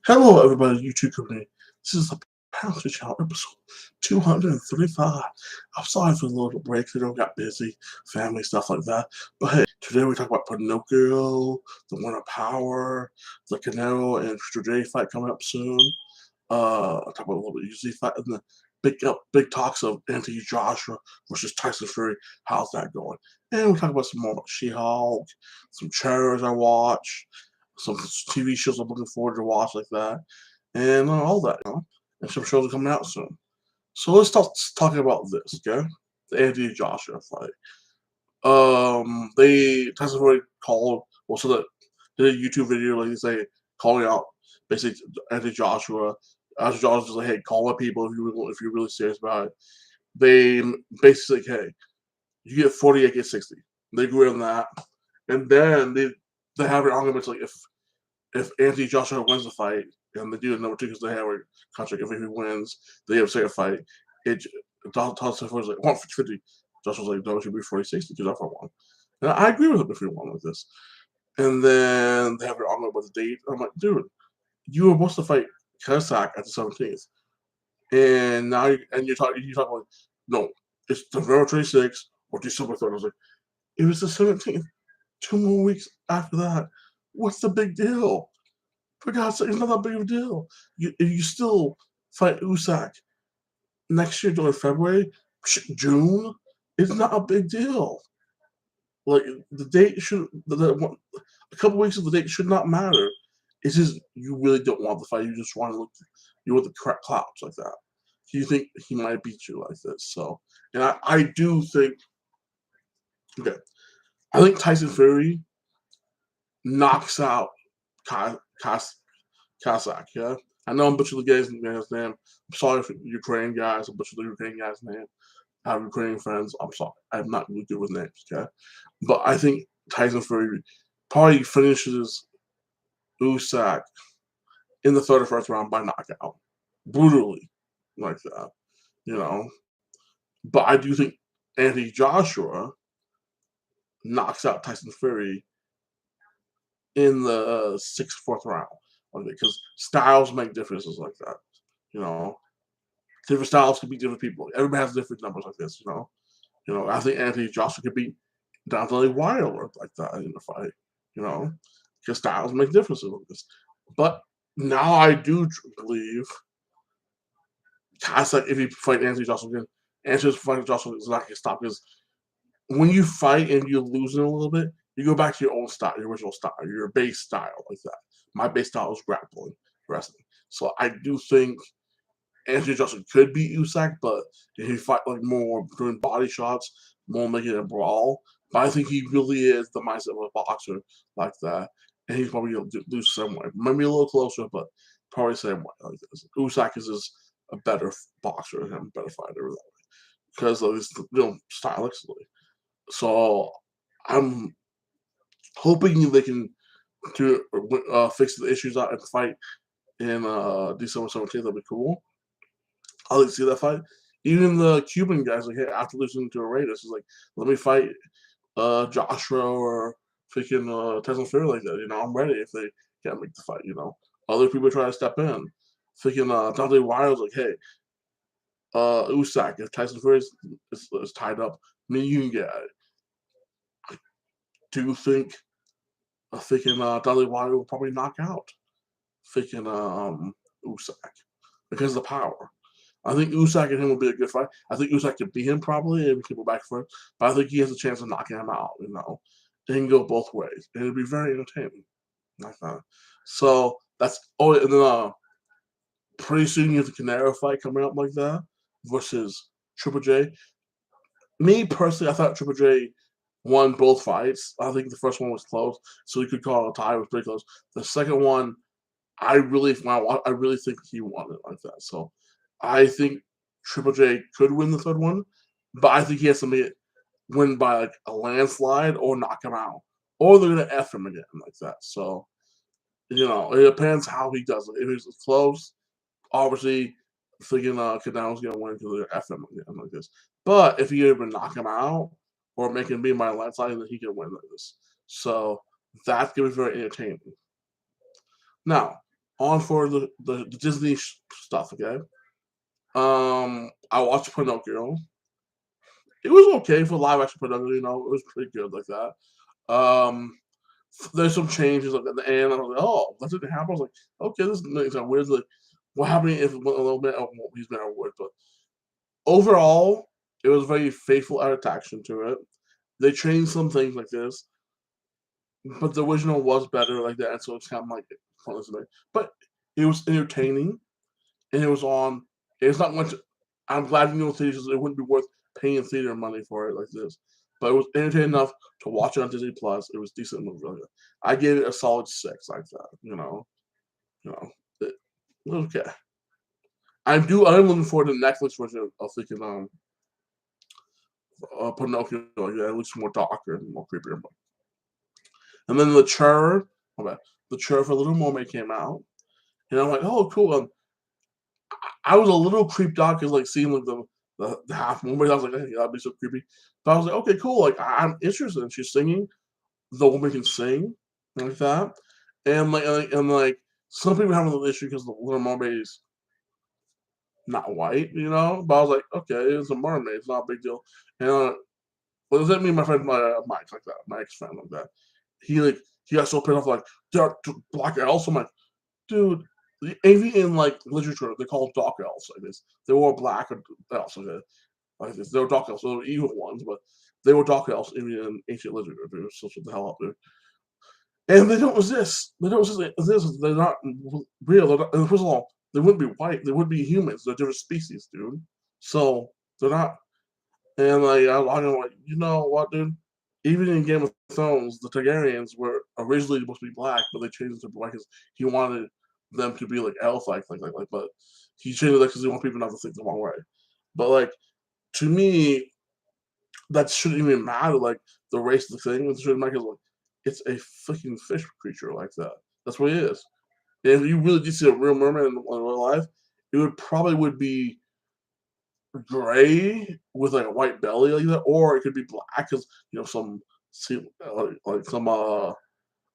Hello, everybody, YouTube community. This is the Pastor Channel episode 235. I'm sorry for the little break. Got busy, family stuff like that. But hey, today we talk about Pinocchio, the One of Power, the Canelo and Triple J fight coming up soon. I'll talk about a little bit of UFC fight and the big talks of Anthony Joshua versus Tyson Fury. How's that going? And we'll talk about some more about She-Hulk, some trailers I watch, some TV shows I'm looking forward to watch like that, and all that, and some shows are coming out soon. So let's start talking about this, okay? The Anthony Joshua fight. They Tyson Fury called, well, so that did a YouTube video, like they say, calling out basically Anthony Joshua. Anthony Joshua was like, hey, call my people if you're really serious about it. They basically like, hey, you get 40, I get 60. They agree on that, and then they have an argument like if Anthony Joshua wins the fight, and they do the number two because they have a contract, if he wins, they have a second fight. It Tyson was like 150. Joshua was like, no, it should be 40-60 because I won. And I agree with him if he won with this. And then they have an argument about the date. I'm like, dude, you were supposed to fight Kazak at the 17th, and now you talk like, no, it's November 26th or December 3rd. I was like, it was the 17th. 2 more weeks after that. What's the big deal? For God's sake, it's not that big of a deal. If you still fight Usyk next year during February, June, it's not a big deal. Like the date should, a couple weeks of the date should not matter. It's just you really don't want the fight. You just want to look, you want the correct clouds like that. You think he might beat you like this. So, and I do think, okay, I think Tyson Fury knocks out Kazakh, yeah? I know I'm butchering the guy's name. I'm sorry for Ukraine guys. I'm butchering the Ukraine guy's name. I have Ukrainian friends. I'm sorry. I'm not really good with names, okay? But I think Tyson Fury probably finishes Usyk in the third or first round by knockout. Brutally. Like that. You know? But I do think Anthony Joshua knocks out Tyson Fury in the fourth round. Because styles make differences like that. You know? Different styles can beat different people. Everybody has different numbers like this, you know? I think Anthony Joshua could beat Deontay Wilder like that in a fight, you know? Because styles make differences like this. But now I do believe Kazakh, if you fight Anthony Joshua again, Anthony Joshua is not going to stop because when you fight and you're losing a little bit, you go back to your own style, your original style, your base style like that. My base style is grappling, wrestling. So I do think Anthony Joshua could beat Usyk, but if he fight like more doing body shots, more making a brawl. But I think he really is the mindset of a boxer like that, and he's probably gonna lose some way. Maybe a little closer, but probably the same way. Like this. Usyk is just a better boxer and a better fighter that way because of his stylistically. So I'm hoping they can fix the issues out and fight in December 17th. That'd be cool. I like to see that fight. Even the Cuban guys, like, hey, after losing to a Raiders, is like, let me fight Joshua or freaking Tyson Fury like that. I'm ready if they can't make the fight. Other people try to step in. Freaking Deontay Wilder's like, hey, Usyk, if Tyson Fury is tied up, me, you can get at it. I do think freaking Deontay Wilder will probably knock out freaking Usyk because of the power. I think Usyk and him will be a good fight. I think Usyk could beat him probably and keep him back for it. But I think he has a chance of knocking him out, It can go both ways. And it'll be very entertaining. Like that. So that's and then pretty soon you have the Canelo fight coming up like that versus Triple J. Me personally, I thought Triple J won both fights. I think the first one was close, so you could call it a tie. It was pretty close. The second one, I really think he won it like that. So I think Triple J could win the third one, but I think he has to win by like a landslide or knock him out, or they're gonna F him again like that. So it depends how he does it. If it's close, obviously thinking Canelo's gonna win because they're F him again like this. But if he ever knock him out or make him be by a landslide, then he can win like this. So that's gonna be very entertaining. Now, On for the Disney stuff, okay? I watched Pinocchio. It was okay for live action Pinocchio, you know, it was pretty good like that. Um, there's some changes like at the end. I was like, oh, that didn't happen. I was like, okay, this is weird. Like, what happened if a little bit of what he's been at work? But overall, it was very faithful adaptation to it. They changed some things like this, but the original was better like that, and so it's kind of like pointless to me. But it was entertaining, and it was on. It's not much. I'm glad you know theaters. It wouldn't be worth paying theater money for it like this, but it was entertaining enough to watch it on Disney Plus. It was a decent movie. Like that. I gave it a solid 6 like that. You know, it, okay. I'm looking forward to the Netflix version of thinking Pinocchio. Like that. It looks more darker and more creepier. And then okay, the Chur for Little Mermaid came out, and I'm like, oh, cool. I was a little creeped out because like seeing like the half mermaid, I was like, hey, that'd be so creepy. But I was like, okay, cool. Like I'm interested. And she's singing. The woman can sing like that, and some people have an issue because the Little Mermaid is not white, you know. But I was like, okay, it's a mermaid. It's not a big deal. And well, does that mean my friend Mike like that? My ex friend like that. He got so pissed off like they're black elves. I'm like, dude, even in like literature, they call them dark elves like this. They were black elves like this. They were dark elves. They were evil ones, but they were dark elves even in ancient literature. Dude. So what the hell up, dude? And they don't resist. They don't resist. They're not real. They're not, and first of all, they wouldn't be white. They would be humans. They're different species, dude. So they're not. And I'm like, you know what, dude? Even in Game of Thrones, the Targaryens were originally supposed to be black, but they changed it to black because he wanted them to be like elf-like, but he changed it because he wanted people not to think the wrong way. But like to me, that shouldn't even matter. Like the race of the thing, it shouldn't matter. Like, it's a freaking fish creature like that. That's what it is. And if you really did see a real mermaid in real life, it would be gray with like a white belly like that, or it could be black because some some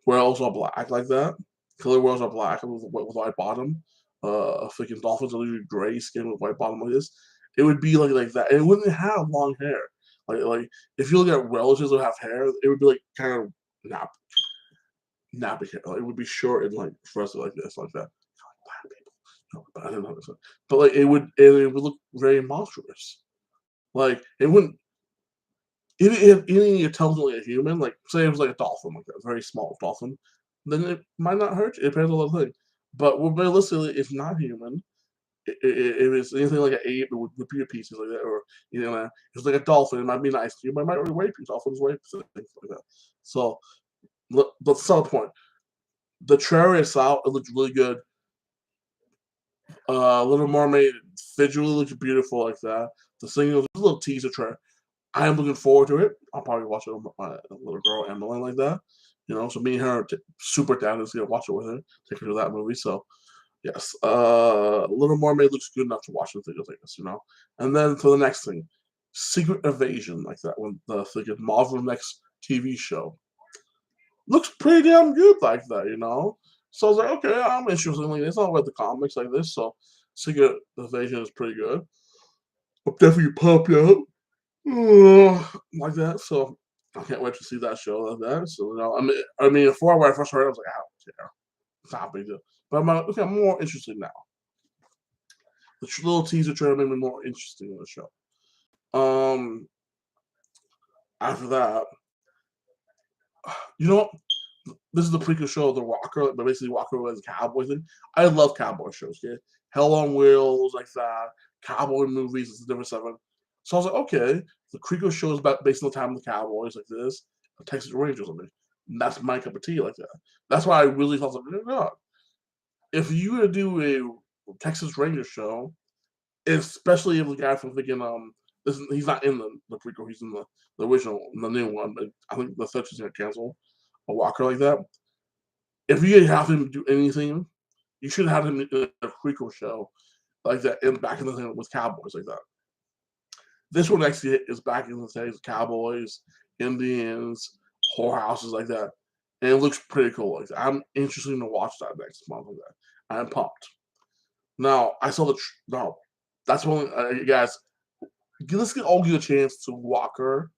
whales are black like that. Killer whales are black with white bottom. Freaking dolphins are usually gray skin with white bottom like this. It would be like that, and it wouldn't have long hair. Like if you look at relatives that have hair, it would be like kind of nappy hair. Like, it would be short and like frizzy like this, like that. Black people, but I don't know. But like it would look very monstrous. Like it wouldn't. If eating your tongue like a human, like say it was like a dolphin, like a very small dolphin, then it might not hurt you. It depends on the thing. But realistically, it's not human. If it's anything like an ape, it would rip you to pieces like that. Or if it's like a dolphin, it might be nice to you, but it might really rape you. Dolphins rape things like that. So, but that's the point. The trailer is out. It looks really good. Little Mermaid visually looks beautiful like that. The singing was a little teaser trailer. I am looking forward to it. I'll probably watch it with my little girl Emily like that. So me and her are super down to watch it with her, take her to that movie. So yes, Little Mermaid looks good enough to watch the things like this. And then for the next thing, Secret Invasion like that, when the freaking Marvel next TV show looks pretty damn good like that. So I was like, okay, I'm interested. Like, it's not like the comics like this, so Secret Invasion is pretty good. I'm definitely pumped out. Like that. So I can't wait to see that show like that. So before when I first heard it, I was like, I don't care. It's not a big deal. But I'm like, okay, I'm more interested now. The little teaser trailer made me more interested in the show. Um, After that, you know what? This is the prequel show of The Walker, but basically Walker was a cowboy thing. I love cowboy shows, okay? Hell on Wheels, like that. Cowboy movies, it's a different stuff. So I was like, okay, the prequel show is based on the time of the Cowboys, like this, the Texas Rangers, I mean. And that's my cup of tea, like that. That's why I really thought, like, oh God, if you were to do a Texas Rangers show, especially if the guy from thinking, he's not in the prequel, he's in the original, the new one, but I think the third is going to cancel a Walker like that. If you didn't have him do anything, you should have him in a prequel show like that, and back in the thing with Cowboys like that. This one actually is back in the days, Cowboys, Indians, whorehouses like that, and it looks pretty cool. Like that. I'm interested to watch that next month like that. I'm pumped. Now I saw now. That's when you guys. Let's all get a chance to Walker,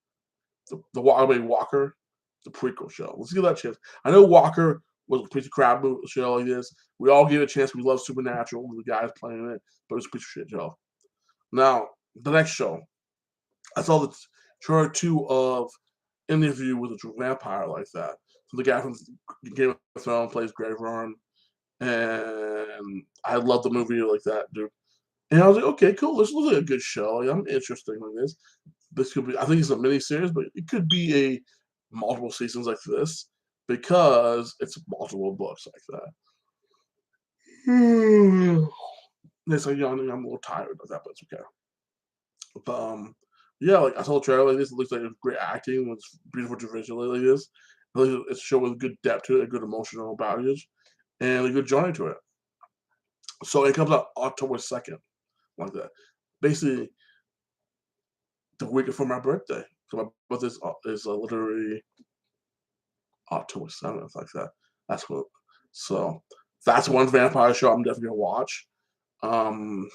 Walker, the prequel show. Let's give that a chance. I know Walker was a piece of crap show like this. We all give it a chance. We love Supernatural. The guys playing it, but it was a piece of shit show. Now the next show, I saw the trailer 2 of Interview with a True Vampire like that. So the guy from Game of Thrones plays Grave Worm, and I love the movie like that, dude. And I was like, okay, cool. This looks like a good show. Like, I'm interested in this. This could be. I think it's a mini series, but it could be a multiple seasons like this because it's multiple books like that. It's like, I'm a little tired of that, but it's okay. But yeah, like I saw the trailer like this. It looks like it's great acting. It's beautiful visually like this. It's a show with good depth to it, a good emotional baggage, and a good journey to it. So it comes out October 2nd, like that. Basically, the week before my birthday. So my birthday is literally October 7th, like that. That's what. So that's one vampire show I'm definitely gonna watch. Um,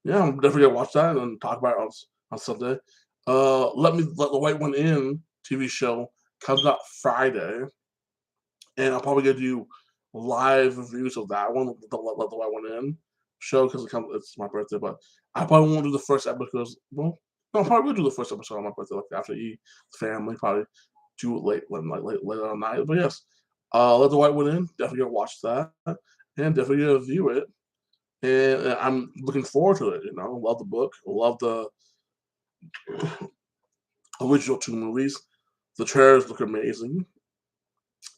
yeah, I'm definitely gonna watch that and talk about it on Sunday. Let the White One In TV show comes out Friday, and I'll probably gonna do live reviews of that one. Let the White One In show because it's my birthday, but I probably won't do the first episode because well, no, I probably will do the first episode on my birthday like after eat family probably do it later on night. But yes, let the White One In. Definitely gonna watch that and definitely gonna view it. And I'm looking forward to it. Love the book, love the original 2 movies. The trailers look amazing,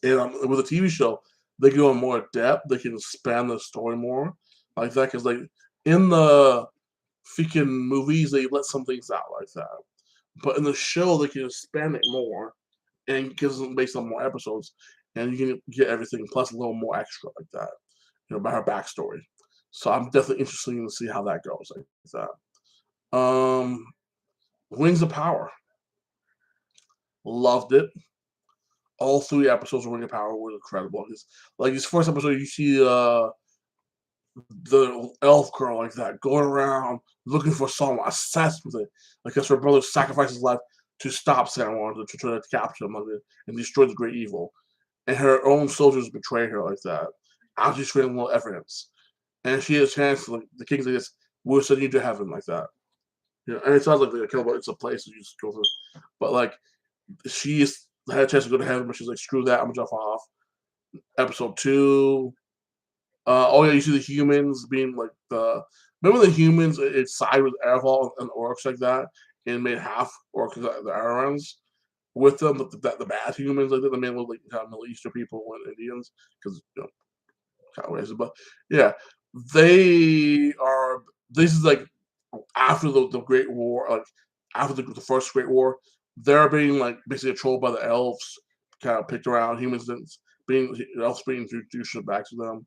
and with a TV show, they go in more depth. They can span the story more like that because like in the freaking movies they let some things out like that, but in the show they can expand it more and gives them based on more episodes, and you can get everything plus a little more extra like that, about her backstory. So I'm definitely interested to see how that goes like that. Rings of Power, loved it. All 3 episodes of Ring of Power were incredible. Like this first episode, you see the elf girl like that going around looking for someone, obsessed with it, because her brother sacrificed his life to stop Sauron to try to capture him like and destroy the great evil, and her own soldiers betray her like that. After she's creating little evidence, and she has a chance to like the king's like this, we'll send you to heaven like that. And it sounds like it's a place you just go to, but like she's had a chance to go to heaven, but she's like, screw that, I'm gonna jump off. Episode 2. Oh yeah, you see the humans being like remember the humans it side with Airval and orcs like that and made half orcs the Arons with them, the bad humans like that, the main like kind of Middle Eastern people and Indians because kind of racist, but yeah, they are. This is like after the Great War, like after the first Great War, they're being like basically controlled by the elves, kind of picked around humans and being elves being introduced back to them.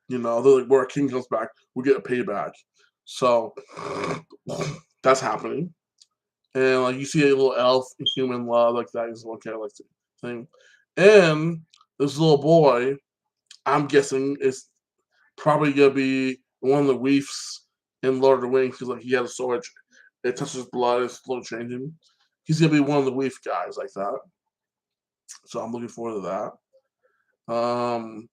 They're like, where a king comes back, we get a payback. So that's happening. And like you see a little elf human love like that is one kind of like thing. And this little boy, I'm guessing, is probably gonna be one of the reefs in Lord of the Rings because like he has a sword, it touches blood, it's a little changing. He's gonna be one of the reef guys like that. So I'm looking forward to that.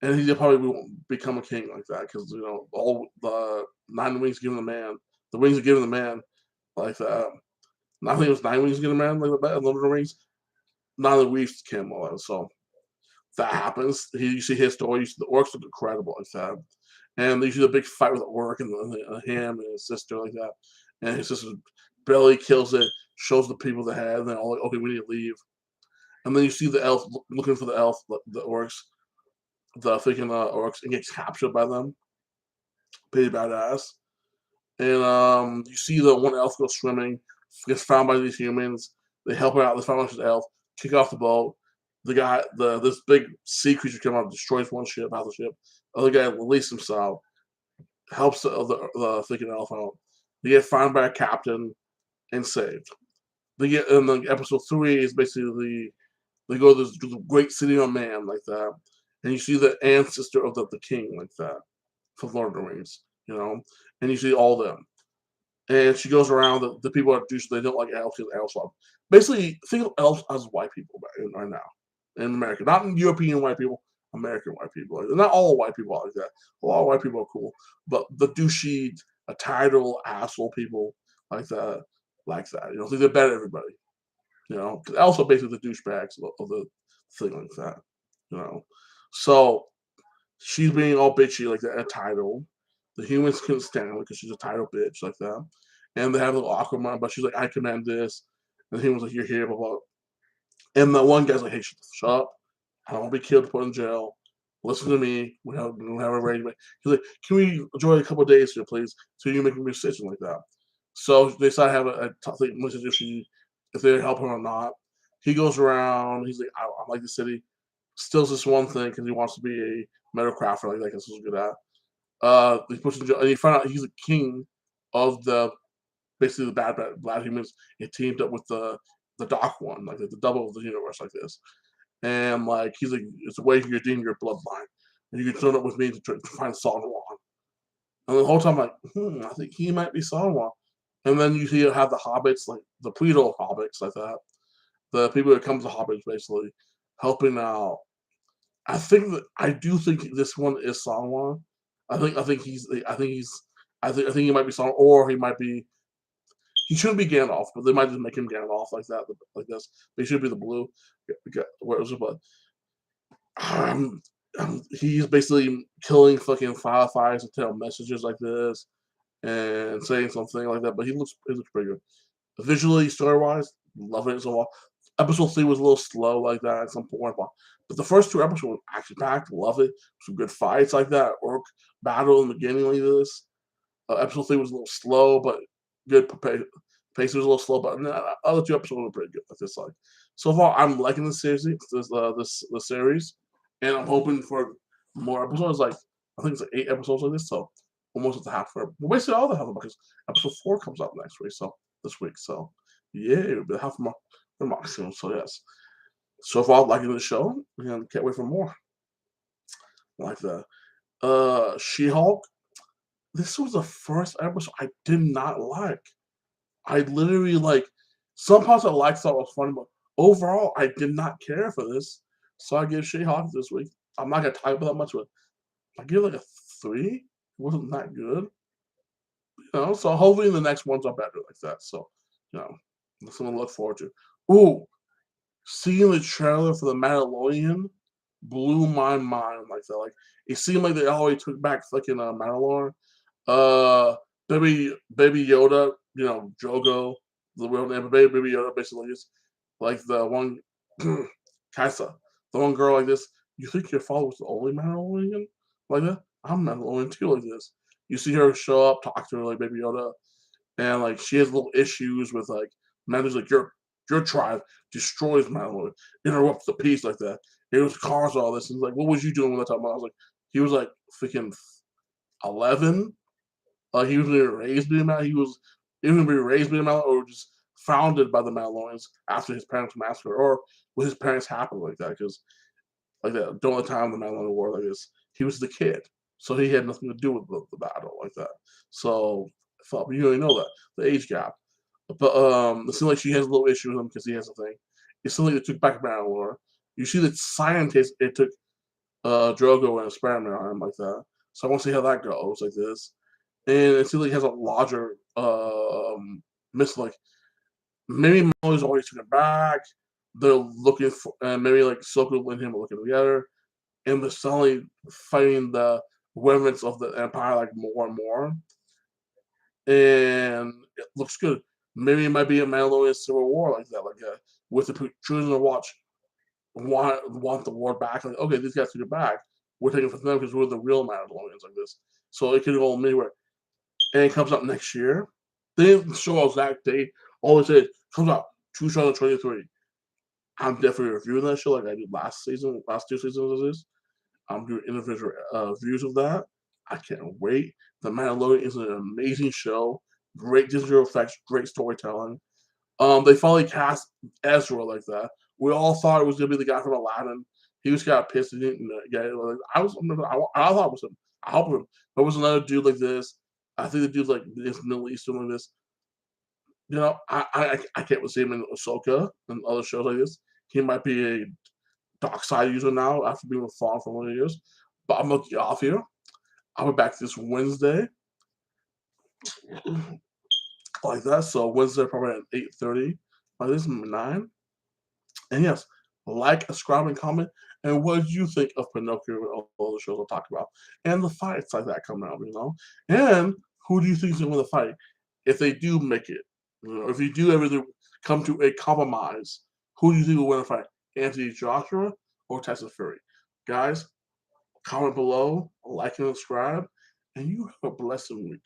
And he probably won't become a king like that because all the 9 wings given the man, the wings are given the man like that. I think it was 9 wings given the man like that. Lord of the Rings, none of the reefs came alive. So that happens. You see his story. You see the orcs look incredible like that, and you see the big fight with the orc and him and his sister like that, and his sister barely kills it. Shows the people the head, and they're all like, "Okay, we need to leave." And then you see the elf looking for the elf, the orcs, the freaking orcs, and gets captured by them. Pretty badass. And you see the one elf go swimming, gets found by these humans. They help her out. They find out she's elf. Kick off the boat. This big sea creature comes out, destroys one ship, half the ship. Other guy releases himself, helps the freaking elf out. They get found by a captain and saved. They get in the episode 3 is basically they go to this great city on man like that, and you see the ancestor of the king like that from Lord of the Rings, and you see all of them. And she goes around the people that do they don't like elves because elves love. Basically, think of elves as white people right now in America, not European white people, American white people. Like, not all white people are like that. A lot of white people are cool, but the douchey, title asshole people like that. Think they're better than everybody. Because elves are basically the douchebags of the thing like that. So she's being all bitchy like that, a title. The humans couldn't stand her because she's a title bitch like that. And they have a little awkward moment, but she's like, I command this. And the humans like, you're here, blah, blah. And the one guy's like, hey, shut up. I don't want to be killed, put in jail. Listen to me. We have a arrangement. He's like, can we enjoy a couple of days here, please? So you make a decision like that. So they decide to have a thing if they help him or not. He goes around. He's like, I like the city. Steals this one thing because he wants to be a metal crafter like that because he's good at. He puts in jail, and you find out he's the king of basically the bad humans. He teamed up with the dark one, like the double of the universe, like this. And like he's like, it's a way to redeem your bloodline, and you can turn up with me to find Sauron. And the whole time, I'm like, I think he might be Sauron. And then you see you have the hobbits, like the Pleato hobbits, like that. The people that come to hobbits basically helping out. I do think this one is Sauron. I think he might be Sauron, or he might be. He shouldn't be Gandalf, but they might just make him Gandalf like that, like this. They should be the blue. Where was it? But he's basically killing fucking fireflies to tell messages like this and saying something like that. But he looks pretty good. Visually, story wise, loving it so far. Episode 3 was a little slow like that at some point, but the first 2 episodes were action packed. Love it. Some good fights like that. Orc battle in the beginning like this. Episode 3 was a little slow, but good. Pace was a little slow, but the other 2 episodes were pretty good. Like this, so far, I'm liking the series, the series, and I'm hoping for more episodes. Like I think it's like 8 episodes like this, so almost at the half. Well, basically all the half because episode 4 comes out next week. So this week, so yeah, it'll be half the maximum. So yes, so far I'm liking the show, and can't wait for more. Like the She-Hulk. This was the first episode I did not like. I literally like some parts I liked, thought was funny, but overall I did not care for this. So I give She-Hulk this week. I'm not gonna type that much, but I give it like a 3. It wasn't that good. So hopefully the next ones are better like that. So, that's something to look forward to. Ooh, seeing the trailer for the Mandalorian blew my mind like that. Like it seemed like they already took back fucking Mandalore. Baby Yoda, Drogo, the real name of Baby Yoda basically is like the one Kaisa, the one girl like this. You think your father was the only Mandalorian like that? I'm Mandalorian too like this. You see her show up, talk to her like Baby Yoda, and like she has little issues with like Mandalorian's like your tribe destroys Mandalorian, interrupts the peace like that. It was cars all this, and like, what was you doing when that time? I was like, he was like freaking 11. He was either raised being Mandalorian, he was even be raised being Mandalorian, or just founded by the Mandalorians after his parents massacre, or with his parents happen like that, because like that during the time of the Mandalorian War like this, he was the kid, so he had nothing to do with the battle like that. So I thought you already know that the age gap, but it seems like she has a little issue with him because he has a thing. It seems like they took back Mandalore. You see that scientists it took Drogo and experiment on him like that. So I want to see how that goes like this. And it seems like he has a larger miss like maybe Molly's already took it back. They're looking for and maybe like Sokol and him are looking together. And they're suddenly fighting the remnants of the Empire like more and more. And it looks good. Maybe it might be a Mandalorian Civil War like that, with the choosing to watch want the war back. Like, okay, these guys took it back. We're taking it from them because we're the real Mandalorians like this. So it could go anywhere. And it comes out next year. They didn't show exact date. All they said comes out 2023. I'm definitely reviewing that show like I did last 2 seasons of this. I'm doing individual views of that. I can't wait. The Mandalorian is an amazing show. Great digital effects, great storytelling. They finally cast Ezra like that. We all thought it was gonna be the guy from Aladdin, He just got pissed and didn't get it. Like, I thought it was him. I hope him. There was another dude like this. I think the dude like this Middle Eastern like this. I can't see him in Ahsoka and other shows like this. He might be a dark side user now after being with Thrawn for 1 years. But I'm looking off here. I'll be back this Wednesday like that. So Wednesday probably at 8:30. Like this is 9. And yes, like, subscribe, and comment. And what did you think of Pinocchio and all the shows I'll talk about? And the fights like that coming out. And who do you think is going to win the fight? If they do make it, if you do ever come to a compromise, who do you think will win the fight? Anthony Joshua or Tyson Fury? Guys, comment below, like and subscribe, and you have a blessed week.